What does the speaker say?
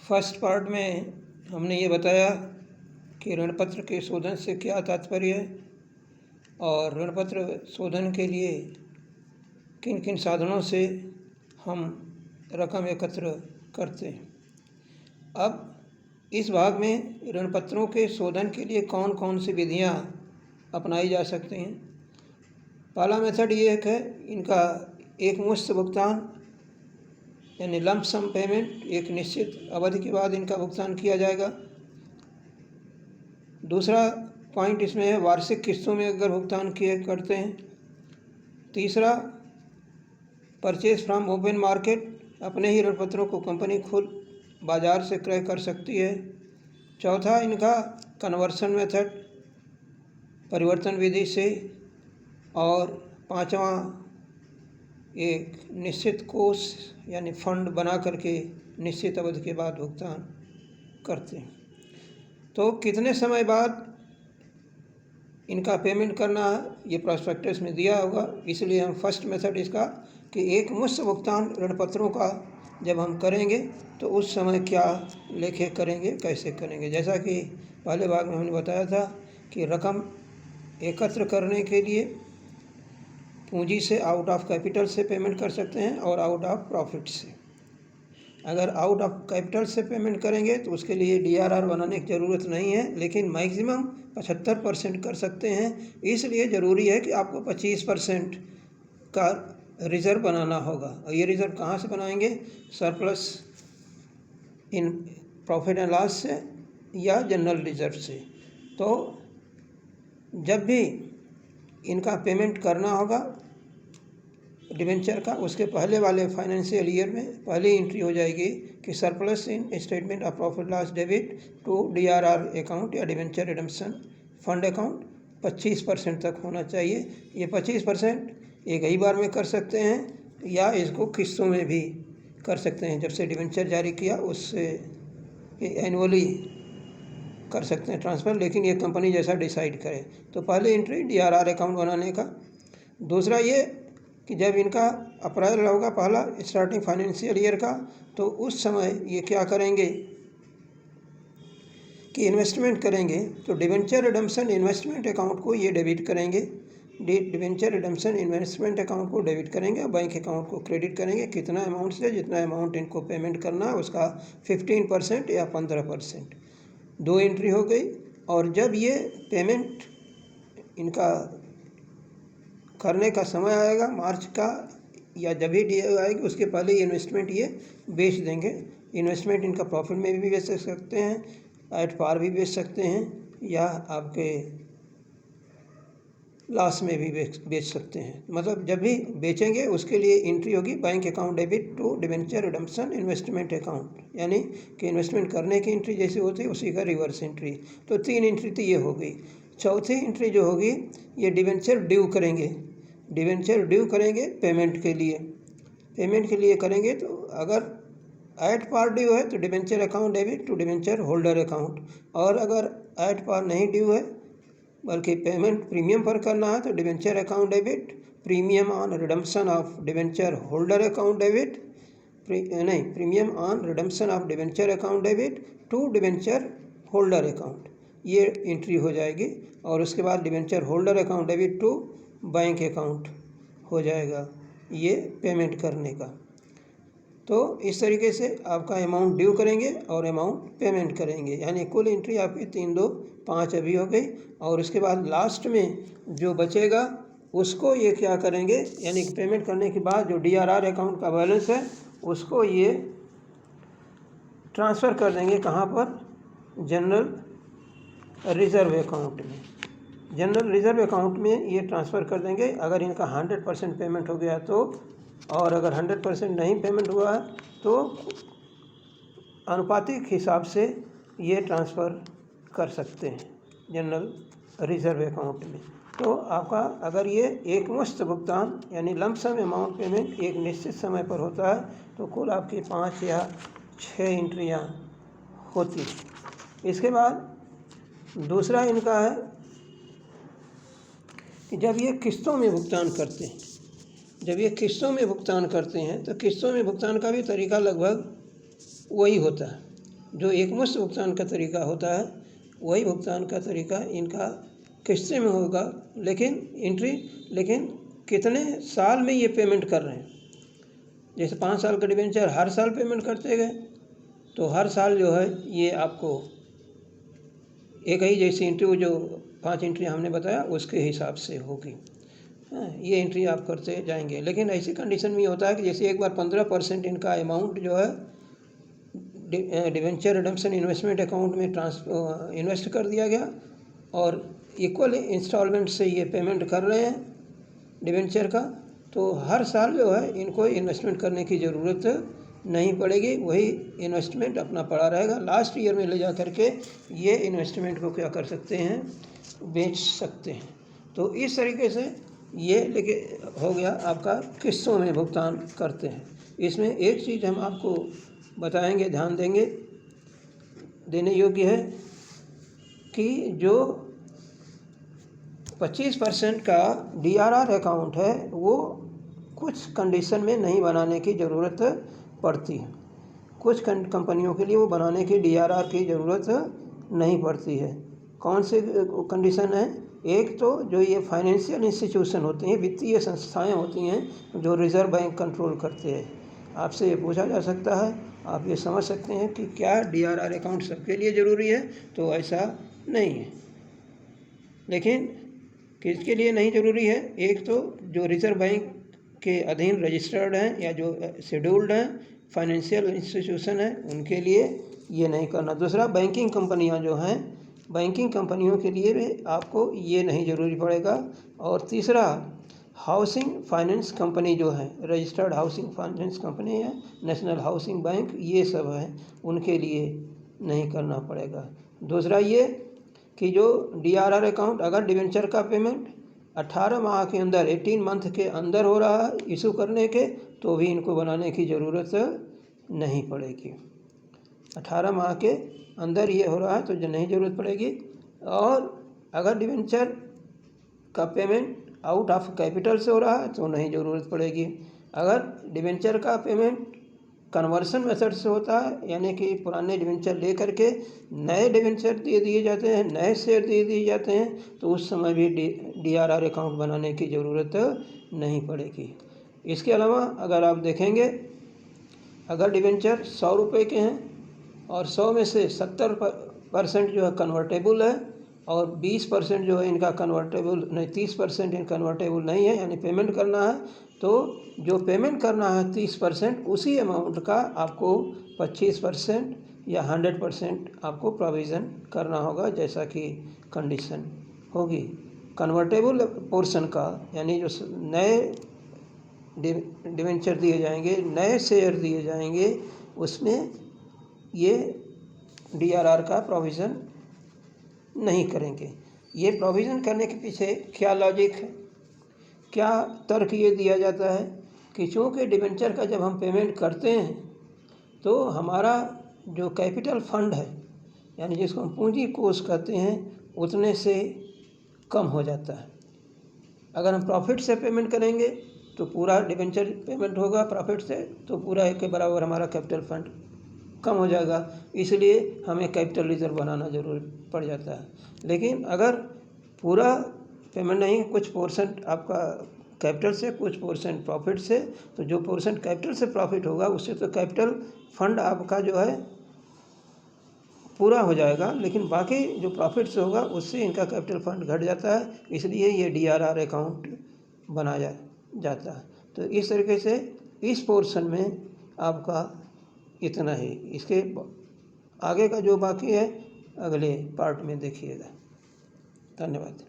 First part में हमने ये बताया कि ऋणपत्र के शोधन से क्या तात्पर्य है और ऋणपत्र शोधन के लिए किन किन साधनों से हम रकम एकत्र करते हैं। अब इस भाग में ऋणपत्रों के शोधन के लिए कौन कौन सी विधियां अपनाई जा सकती हैं। पहला मेथड ये है इनका एक मुश्त भुगतान यानी लंप सम पेमेंट, एक निश्चित अवधि के बाद इनका भुगतान किया जाएगा। दूसरा पॉइंट इसमें है वार्षिक किस्तों में अगर भुगतान किए करते हैं। तीसरा परचेज फ्रॉम ओपन मार्केट, अपने ही ऋणपत्रों को कंपनी खुद बाज़ार से क्रय कर सकती है। चौथा इनका कन्वर्सन मेथड, परिवर्तन विधि से। और पांचवा एक निश्चित कोष यानी फंड बना करके निश्चित अवधि के बाद भुगतान करते हैं। तो कितने समय बाद इनका पेमेंट करना है ये प्रॉस्पेक्टस में दिया होगा, इसलिए हम फर्स्ट मेथड इसका कि एक मुश्त भुगतान ऋणपत्रों का जब हम करेंगे तो उस समय क्या लेखे करेंगे, कैसे करेंगे। जैसा कि पहले भाग में हमने बताया था कि रकम एकत्र करने के लिए पूंजी से, आउट ऑफ कैपिटल से पेमेंट कर सकते हैं और आउट ऑफ प्रॉफिट से। अगर आउट ऑफ कैपिटल से पेमेंट करेंगे तो उसके लिए DRR बनाने की ज़रूरत नहीं है, लेकिन मैक्सिमम 75% कर सकते हैं। इसलिए ज़रूरी है कि आपको 25% का रिज़र्व बनाना होगा। और ये रिज़र्व कहाँ से बनाएंगे? Surplus in profit and loss से या जनरल रिजर्व से। तो जब भी इनका पेमेंट करना होगा डिबेंचर का, उसके पहले वाले फाइनेंशियल ईयर में पहली एंट्री हो जाएगी कि surplus in statement of profit loss debit to DRR account या डिबेंचर रिडेम्पशन फंड अकाउंट 25% तक होना चाहिए। ये 25% एक ही बार में कर सकते हैं या इसको किस्तों में भी कर सकते हैं। जब से डिबेंचर जारी किया उससे एनुअली कर सकते हैं ट्रांसफ़र, लेकिन ये कंपनी जैसा डिसाइड करे। तो पहली एंट्री DRR अकाउंट बनाने का। दूसरा ये कि जब इनका अप्रैल होगा पहला स्टार्टिंग फाइनेंशियल ईयर का, तो उस समय ये क्या करेंगे कि इन्वेस्टमेंट करेंगे। तो डिबेंचर रिडेम्पशन इन्वेस्टमेंट अकाउंट को ये डेबिट करेंगे, डिबेंचर रिडेम्पशन इन्वेस्टमेंट अकाउंट को डेबिट करेंगे और बैंक अकाउंट को क्रेडिट करेंगे। कितना अमाउंट से? जितना अमाउंट इनको पेमेंट करना है उसका 15% या 15%। दो एंट्री हो गई। और जब ये पेमेंट इनका करने का समय आएगा मार्च का या जब भी डी आएगी उसके पहले ही इन्वेस्टमेंट ये बेच देंगे। इन्वेस्टमेंट इनका प्रॉफिट में भी बेच सकते हैं, एट पार भी बेच सकते हैं या आपके लॉस में भी बेच सकते हैं। मतलब जब भी बेचेंगे उसके लिए एंट्री होगी bank account debit to debenture redemption investment account, यानी कि इन्वेस्टमेंट करने की एंट्री जैसी होती है उसी का रिवर्स एंट्री। तो 3 एंट्री तो ये हो गई। चौथी एंट्री जो होगी ये डिबेंचर ड्यू करेंगे। डिबेंचर ड्यू करेंगे पेमेंट के लिए। पेमेंट के लिए करेंगे तो अगर एट पार ड्यू है तो debenture account debit to debenture holder account, और अगर एट पार नहीं ड्यू है बल्कि पेमेंट प्रीमियम पर करना है तो debenture account debit premium on redemption of debenture holder account debit premium on redemption of debenture account debit to debenture holder account, ये एंट्री हो जाएगी। और उसके बाद debenture holder account debit to bank account हो जाएगा ये पेमेंट करने का। तो इस तरीके से आपका अमाउंट ड्यू करेंगे और अमाउंट पेमेंट करेंगे, यानी कुल एंट्री आपकी 3, 2, 5 अभी हो गई। और उसके बाद लास्ट में जो बचेगा उसको ये क्या करेंगे, यानी कि पेमेंट करने के बाद जो DRR अकाउंट का बैलेंस है उसको ये ट्रांसफ़र कर देंगे कहाँ पर? जनरल रिज़र्व अकाउंट में। जनरल रिज़र्व अकाउंट में ये ट्रांसफ़र कर देंगे अगर इनका 100% पेमेंट हो गया तो, और अगर 100% नहीं पेमेंट हुआ है तो अनुपातिक हिसाब से ये ट्रांसफ़र कर सकते हैं जनरल रिज़र्व अकाउंट में। तो आपका अगर ये एक मुश्त भुगतान यानी लंप सम अमाउंट पेमेंट एक निश्चित समय पर होता है तो कुल आपकी 5 या 6 एंट्रियाँ होती। इसके बाद दूसरा इनका है कि जब ये किस्तों में भुगतान करते हैं, जब ये किस्तों में भुगतान करते हैं तो किस्तों में भुगतान का भी तरीका लगभग वही होता है। जो एकमुश्त भुगतान का तरीका होता है वही भुगतान का तरीका इनका किस्तें में होगा, लेकिन कितने साल में ये पेमेंट कर रहे हैं। जैसे 5 साल का डिबेंचर हर साल पेमेंट करते गए तो हर साल जो है ये आपको एक ही जैसी एंट्री, जो 5 एंट्री हमने बताया उसके हिसाब से होगी। ये एंट्री आप करते जाएंगे। लेकिन ऐसी कंडीशन में होता है कि जैसे एक बार 15% इनका अमाउंट जो है डिवेंचर रिडम्पशन इन्वेस्टमेंट अकाउंट में इन्वेस्ट कर दिया गया और इक्वल इंस्टॉलमेंट से ये पेमेंट कर रहे हैं डिवेंचर का, तो हर साल जो है इनको इन्वेस्टमेंट करने की ज़रूरत नहीं पड़ेगी। वही इन्वेस्टमेंट अपना पड़ा रहेगा। लास्ट ईयर में ले जा करके ये इन्वेस्टमेंट को क्या कर सकते हैं, बेच सकते हैं। तो इस तरीके से ये लेके हो गया आपका किस्तों में भुगतान करते हैं। इसमें एक चीज़ हम आपको बताएंगे, ध्यान देंगे, देने योग्य है कि जो 25% का DRR अकाउंट है वो कुछ कंडीशन में नहीं बनाने की ज़रूरत पड़ती है। कुछ कंपनियों के लिए वो बनाने की DRR की ज़रूरत नहीं पड़ती है। कौन से कंडीशन है? एक तो जो ये फाइनेंशियल इंस्टीट्यूशन होते हैं, वित्तीय संस्थाएं होती हैं जो रिज़र्व बैंक कंट्रोल करते हैं। आपसे ये पूछा जा सकता है, आप ये समझ सकते हैं कि क्या DRR अकाउंट सबके लिए ज़रूरी है? तो ऐसा नहीं है। लेकिन किसके लिए नहीं ज़रूरी है? एक तो जो रिज़र्व बैंक के अधीन रजिस्टर्ड हैं या जो शेड्यूल्ड हैं फाइनेंशियल इंस्टीट्यूशन है उनके लिए ये नहीं करना। दूसरा, बैंकिंग कंपनियां जो हैं, बैंकिंग कंपनियों के लिए भी आपको ये नहीं ज़रूरी पड़ेगा। और तीसरा, हाउसिंग फाइनेंस कंपनी जो है, रजिस्टर्ड हाउसिंग फाइनेंस कंपनी है, नेशनल हाउसिंग बैंक, ये सब है, उनके लिए नहीं करना पड़ेगा। दूसरा ये कि जो DRR अकाउंट अगर डिवेंचर का पेमेंट 18 माह के अंदर 18 मंथ के अंदर हो रहा है इशू करने के, तो भी इनको बनाने की ज़रूरत नहीं पड़ेगी। 18 माह के अंदर ये हो रहा है तो जो नहीं ज़रूरत पड़ेगी। और अगर डिवेंचर का पेमेंट आउट ऑफ कैपिटल से हो रहा है तो नहीं ज़रूरत पड़ेगी। अगर डिवेंचर का पेमेंट कन्वर्सन मेथड से होता है, यानी कि पुराने डिवेंचर ले करके नए डिवेंचर दे दिए जाते हैं, नए शेयर दे दिए जाते हैं, तो उस समय भी DRR अकाउंट बनाने की ज़रूरत नहीं पड़ेगी। इसके अलावा अगर आप देखेंगे, अगर डिवेंचर 100 रुपये के हैं और 100 में से 70% जो है कन्वर्टेबल है और 20% जो है इनका कन्वर्टेबल नहीं, 30% इन कन्वर्टेबल नहीं है, यानी पेमेंट करना है, तो जो पेमेंट करना है 30% उसी अमाउंट का आपको 25% या 100% आपको प्रोविज़न करना होगा, जैसा कि कंडीशन होगी। कन्वर्टेबल पोर्शन का, यानी जो नए डिवेंचर दिए जाएंगे, नए शेयर दिए जाएंगे, उसमें ये DRR का प्रोविज़न नहीं करेंगे। ये प्रोविज़न करने के पीछे क्या लॉजिक है, क्या तर्क ये दिया जाता है कि चूँकि डिवेंचर का जब हम पेमेंट करते हैं तो हमारा जो कैपिटल फंड है, यानी जिसको हम पूंजी कोष कहते हैं, उतने से कम हो जाता है। अगर हम प्रॉफिट से पेमेंट करेंगे तो पूरा डिवेंचर पेमेंट होगा प्रॉफिट से, तो पूरा एक के बराबर हमारा कैपिटल फंड कम हो जाएगा, इसलिए हमें कैपिटल रिजर्व बनाना ज़रूरी पड़ जाता है। लेकिन अगर पूरा पेमेंट नहीं, कुछ पोर्शन आपका कैपिटल से, कुछ पोर्शन प्रॉफिट से, तो जो पोर्शन कैपिटल से प्रॉफिट होगा उससे तो कैपिटल फंड आपका जो है पूरा हो जाएगा, लेकिन बाकी जो प्रॉफिट से होगा उससे इनका कैपिटल फंड घट जाता है, इसलिए ये DRR अकाउंट बनाया जाता है। तो इस तरीके से इस पोर्शन में आपका इतना ही। इसके आगे का जो बाकी है अगले पार्ट में देखिएगा। धन्यवाद।